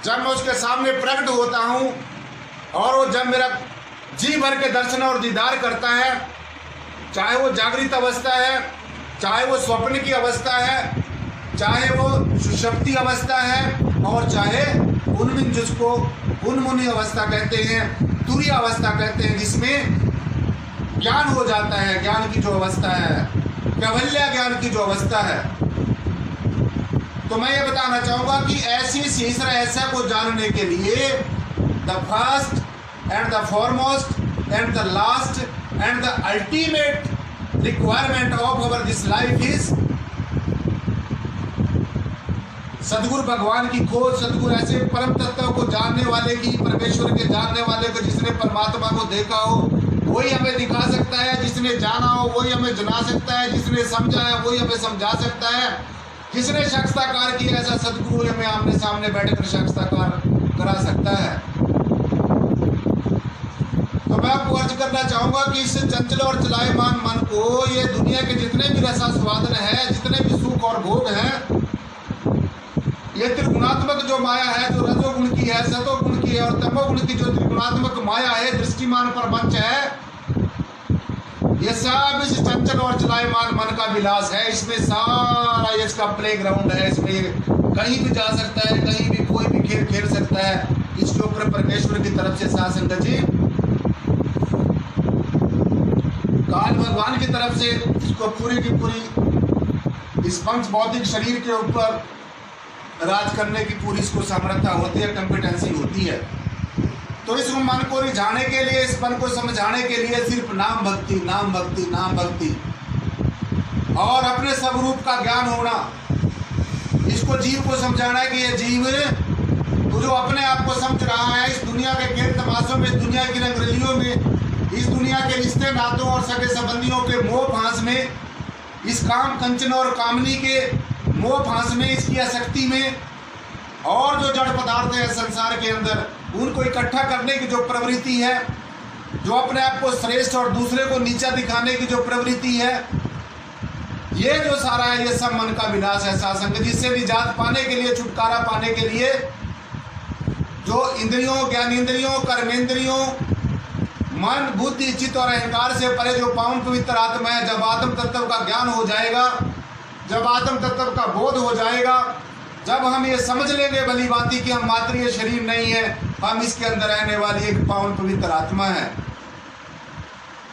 जब मैं उसके सामने प्रकट होता हूँ और वो जब मेरा जी भर के दर्शन और दीदार करता है, चाहे वो जागृत अवस्था है, चाहे वो स्वप्न की अवस्था है, चाहे वो सुषुप्ति अवस्था है, और चाहे उन्मिन, जिसको उन्मुनी अवस्था कहते हैं, तुरीय अवस्था कहते हैं, जिसमें ज्ञान हो जाता है, ज्ञान की जो अवस्था है, कैवल्य ज्ञान की जो अवस्था है। तो मैं ये बताना चाहूँगा कि ऐसी शीश रहस्य को जानने के लिए the first and the foremost and the last and the ultimate requirement of our this life is सदगुरु भगवान की खोज। सदगुरु ऐसे परम तत्व को जानने वाले की, परमेश्वर के जानने वाले को, जिसने परमात्मा को देखा हो वही हमें दिखा सकता है, जिसने जाना हो वही हमें जना सकता है, जिसने समझा है वही हमें समझा सकता है, जिसने साक्षात्कार किया ऐसा सदगुरु हमें आमने सामने बैठकर साक्षात्कार करा सकता है। तो मैं आपको अर्ज करना चाहूंगा कि इस चंचल और चलायमान मन को ये दुनिया के जितने भी रसास्वादन है, जितने भी सुख और भोग हैं, ये त्रिगुणात्मक जो माया है, जो रजोगुण की है, सतोगुण की है और तमोगुण की जो त्रिगुणात्मक माया है, दृष्टिमान प्रपंच है, ये सब इस चंचल और चलायमान मन का विलास है। इसमें सारा इसका प्ले ग्राउंड है, इसमें कहीं भी जा सकता है, कहीं भी कोई भी खेल खेल सकता है। इसके ऊपर परमेश्वर की तरफ से सासंग जी, काल भगवान की तरफ से इसको पूरी की पूरी इस पंच भौतिक शरीर के ऊपर राज करने की पूरी इसको सामर्थ्य होती है, कंपिटेंसी होती है। तो इस मन को रिझाने के लिए, इस मन को समझाने के लिए सिर्फ नाम भक्ति, नाम भक्ति, नाम भक्ति और अपने स्वरूप का ज्ञान होना, इसको जीव को समझाना है कि ये जीव तू जो अपने आप को समझ रहा है, इस दुनिया के खेल तमाशों में, इस दुनिया की रंगरलियों में, इस दुनिया के रिश्ते नातों और सगे संबंधियों के मोह फांस में, इस काम कंचन और कामनी के मोह फांस में, इसकी आसक्ति में, और जो जड़ पदार्थ है संसार के अंदर, उनको इकट्ठा करने की जो प्रवृत्ति है, जो अपने आप को श्रेष्ठ और दूसरे को नीचा दिखाने की जो प्रवृत्ति है, ये जो सारा है, ये सब मन का विनाश है सासंग। जिससे निजात पाने के लिए, छुटकारा पाने के लिए, जो इंद्रियों, ज्ञानेंद्रियों, कर्मेंद्रियों, मन, बुद्धि, चित्त और अहंकार से परे जो पावन पवित्र आत्मा है, जब आत्म तत्व का ज्ञान हो जाएगा, जब आत्म तत्व का बोध हो जाएगा, जब हम ये समझ लेंगे भली भांति कि हम मात्र ये शरीर नहीं है, हम इसके अंदर रहने वाली एक पावन पवित्र आत्मा है।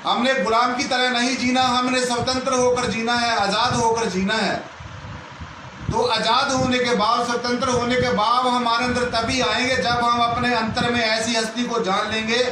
हमने गुलाम की तरह नहीं जीना, हमने स्वतंत्र होकर जीना है, आज़ाद होकर जीना है। तो आज़ाद होने के बाद, स्वतंत्र होने के बाद हमारे अंदर तभी आएंगे जब हम अपने अंतर में ऐसी हस्ती को जान लेंगे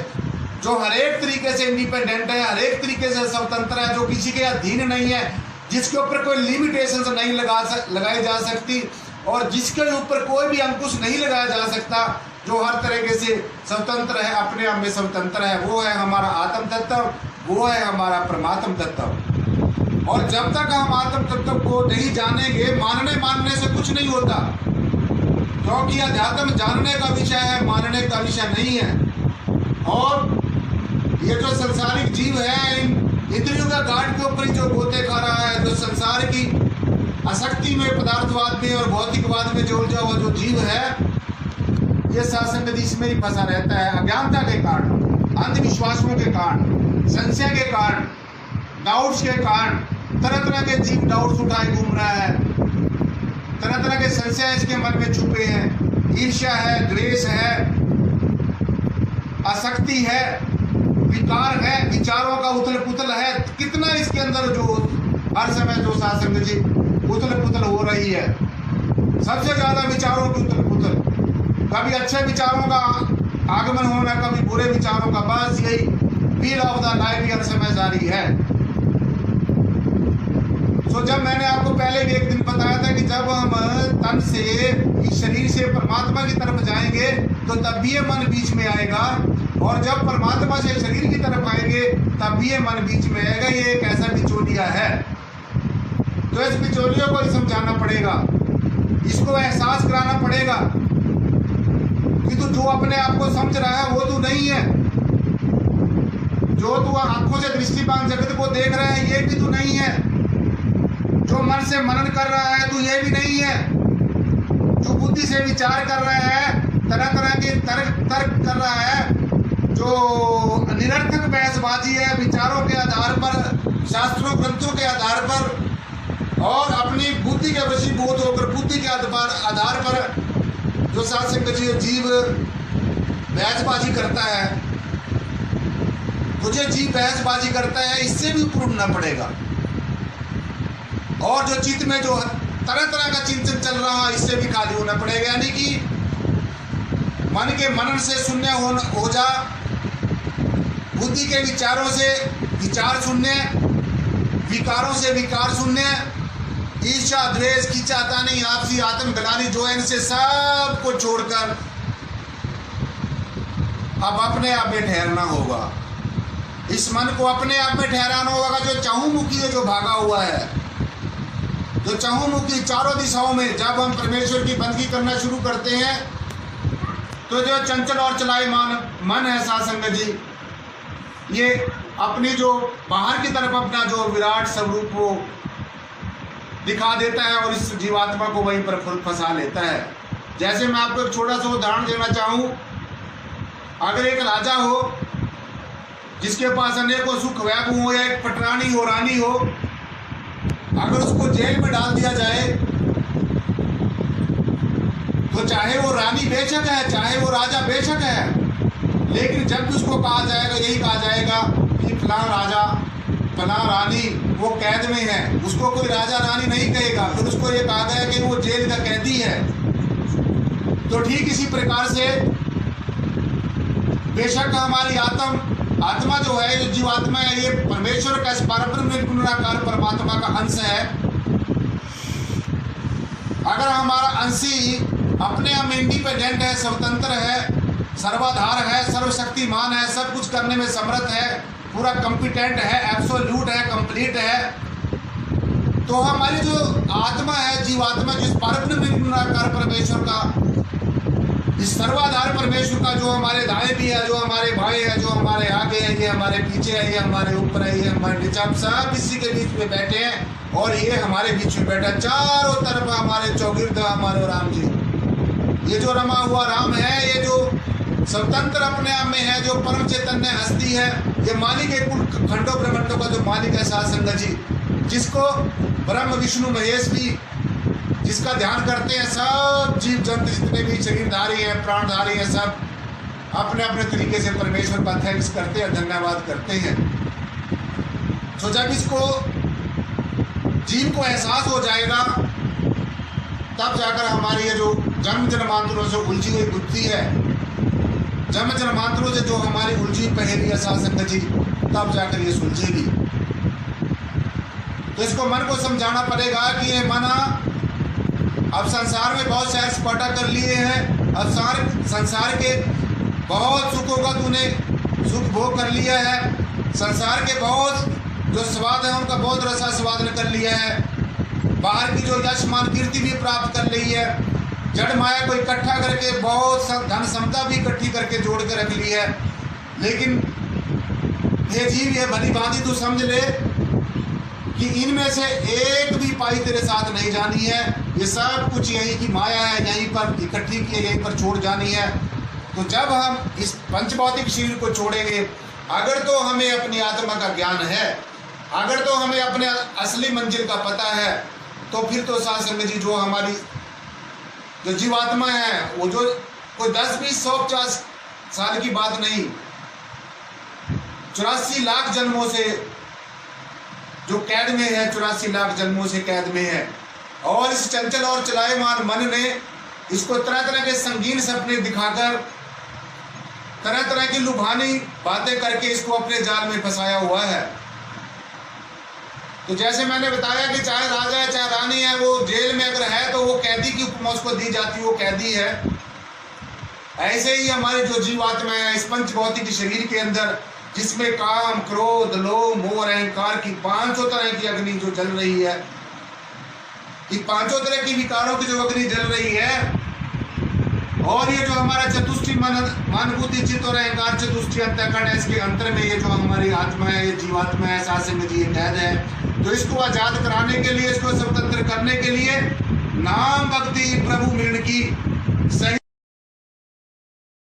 जो हर एक तरीके से इंडिपेंडेंट है, हर एक तरीके से स्वतंत्र है, जो किसी के अधीन नहीं है, जिसके ऊपर कोई लिमिटेशंस नहीं लगाई जा सकती और जिसके ऊपर कोई भी अंकुश नहीं लगाया जा सकता, जो हर तरीके से स्वतंत्र है, अपने आप में स्वतंत्र है। वो है हमारा आत्म तत्व, वो है हमारा परमात्म तत्व। और जब तक हम आत्म तत्व को नहीं जानेंगे, मानने से कुछ नहीं होता, क्योंकि अध्यात्म जानने का विषय है, मानने का विषय नहीं है। और ये जो संसारिक जीव है, इंद्रियों का गांठ के ऊपर जो गोते खा रहा है, जो संसार की आसक्ति में, पदार्थवाद में और भौतिकवाद में जो उलझा हुआ जो जीव है, ये सासंग इसमें ही फंसा रहता है। अज्ञानता के कारण, अंधविश्वासों के कारण, संशय के कारण, डाउट्स के कारण, तरह तरह के जीव डाउट्स उठाए घूम रहा है, तरह तरह के संशय इसके मन में छुपे हैं, ईर्ष्या है, द्वेष है, आसक्ति है, विकार है, विचारों का उथल पुथल है। कितना इसके अंदर जो हर समय जो सासंग जी उथल पुथल हो रही है, सबसे ज्यादा विचारों की उथल पुथल, कभी अच्छे विचारों का आगमन होना, कभी बुरे विचारों का, बस यही व्हील ऑफ द लाइफ हर समय जारी है। तो जब मैंने आपको पहले भी एक दिन बताया था कि जब हम तन से, इस शरीर से परमात्मा की तरफ जाएंगे तो तब भी ये मन बीच में आएगा, और जब परमात्मा से शरीर की तरफ आएंगे तब भी ये मन बीच में आएगा। ये एक ऐसा बिचौलिया है, तो इस बिचौलियों को समझाना पड़ेगा, इसको एहसास कराना पड़ेगा कि तू जो अपने आप को समझ रहा है वो तू नहीं है, जो तू आंखों से दृष्टिपात जगत को देख रहा है ये भी तू नहीं है, जो मन से मनन कर रहा है तू ये भी नहीं है, जो बुद्धि से विचार कर रहा है, तरह तरह के तर्क कर रहा है, जो निरर्थक बहसबाजी है, विचारों के आधार पर, शास्त्रों ग्रंथों के आधार पर और अपनी बुद्धि के वशीभूत होकर बुद्धि के आधार पर जो साध संगत जी जीव बहसबाजी करता है, तो जो जीव बहसबाजी करता है इससे भी ऊपर उठना पड़ेगा। और जो चित्त में जो तरह तरह का चिंतन चल रहा है इससे भी खाली होना पड़ेगा। यानी कि मन के मनन से शून्य हो जा, बुद्धि के विचारों से विचार शून्य, विकारों से विकार शून्य, ईर्ष्या द्वेष की चाहता नहीं, आपसी आत्म ग्लानि जो है, इनसे सब को छोड़कर अब अपने आप में ठहरना होगा। इस मन को अपने आप में ठहराना होगा। जो चहुमुखी है, जो भागा हुआ है, जो चहुमुखी चारों दिशाओं में, जब हम परमेश्वर की बंदगी करना शुरू करते हैं तो जो चंचल और चलायमान मन है साध संगत जी, ये अपनी जो बाहर की तरफ अपना जो विराट स्वरूप वो दिखा देता है और इस जीवात्मा को वहीं पर फंसा लेता है। जैसे मैं आपको एक छोटा सा उदाहरण देना चाहूँ, अगर एक राजा हो जिसके पास अनेकों सुख वैभव हो, या एक पटरानी हो, रानी हो, अगर उसको जेल में डाल दिया जाए तो चाहे वो रानी बेशक है, चाहे वो राजा बेशक है, लेकिन जब भी उसको कहा जाएगा, यही कहा जाएगा कि फलां राजा फलां रानी वो कैद में है, उसको कोई राजा रानी नहीं कहेगा। फिर उसको ये कहा गया कि वो जेल का कैदी है। तो ठीक इसी प्रकार से बेशक हमारी आत्मा जो है, जो जीवात्मा है, ये परमेश्वर का परब्रह्म निर्गुणाकार परमात्मा का अंश है। अगर हमारा अंश ही अपने आप इंडिपेंडेंट है, स्वतंत्र है, सर्वाधार है, सर्वशक्तिमान है, सब कुछ करने में समर्थ है, पूरा कॉम्पिटेंट है, एब्सोल्यूट है, कंप्लीट है, तो हमारी जो आत्मा है, जीवात्मा, जिस परब्रह्म निर्गुणाकार परमेश्वर का, इस सर्वाधार परमेश्वर का, जो हमारे दाएं भी है, जो हमारे भाई है, जो हमारे आगे है, ये हमारे पीछे है, ये हमारे ऊपर है, ये हमारे नीचे, हम सब इसी के बीच में बैठे हैं और ये हमारे बीच में बैठा, चारों तरफ हमारे चौगिर्द हमारे राम जी। ये जो रमा हुआ राम है, ये जो स्वतंत्र अपने आप में है, जो परम चैतन्य हस्ती है, ये मालिक है कुल खंडों ब्रह्मांडों का, जो मालिक है साध संगत जी, जिसको ब्रह्म विष्णु महेश भी जिसका ध्यान करते हैं, सब जीव जंतु जितने भी शरीरधारी हैं, प्राणधारी हैं, सब अपने अपने तरीके से परमेश्वर का थैंक्स करते हैं, धन्यवाद करते हैं। तो जब इसको जीव को एहसास हो जाएगा, तब जाकर हमारी ये जो जन्म जन्मांतरों से उलझी हुई बुद्धि है, जन्म जन्मांतरों से जो हमारी उलझी पहेली है साध संगत जी, तब जाकर ये सुलझेगी। तो इसको मन को समझाना पड़ेगा कि ये मना अब संसार में बहुत सैर सपाटा कर लिए हैं, अब संसार के बहुत सुखों का तूने सुख भोग कर लिया है, संसार के बहुत जो स्वाद है उनका बहुत रसा स्वाद कर लिया है, बाहर की जो यश मान कीर्ति भी प्राप्त कर ली है, जड़ माया को इकट्ठा करके बहुत धन क्षमता भी इकट्ठी करके जोड़ के रख ली है। लेकिन ये जीव, ये भली भांति तू समझ ले कि इनमें से एक भी पाई तेरे साथ नहीं जानी है, ये सब कुछ यही की माया है, यहीं पर इकट्ठी की है, यहीं पर छोड़ जानी है। तो जब हम इस पंचभौतिक शरीर को छोड़ेंगे, अगर तो हमें अपनी आत्मा का ज्ञान है, अगर तो हमें अपने असली मंजिल का पता है, तो फिर तो साध संगत जी जो हमारी जो जीवात्मा है, वो जो कोई 10, 20, 100, 50 साल की बात नहीं, 84 लाख जन्मों से जो कैद में है, 84 लाख जन्मों से कैद में है। और इस चंचल और चलायमान मन ने इसको तरह तरह के संगीन सपने दिखाकर, तरह तरह की लुभानी बातें करके इसको अपने जाल में फंसाया हुआ है। तो जैसे मैंने बताया कि चाहे राजा है चाहे रानी है, वो जेल में अगर है तो वो कैदी की उपमा उसको दी जाती है, वो कैदी है। ऐसे ही हमारे जो जीवात्मा है इस पंचभौतिक शरीर के अंदर, जिसमें काम, क्रोध, लोभ, मोह, अहंकार की 500 तरह की अग्नि जो जल रही है, ये 500 तरह की विकारों की जो अग्नि जल रही है, और ये जो हमारा चतुष्टि मन बुद्धि चित्त और अहंकार चतुष्टि अंतःकरण है, इसके अंतर में ये जो हमारी आत्मा है, ये जीवात्मा है, साथ में जी कैद है। तो इसको आजाद कराने के लिए, इसको स्वतंत्र करने के लिए नाम भक्ति प्रभु मिलन की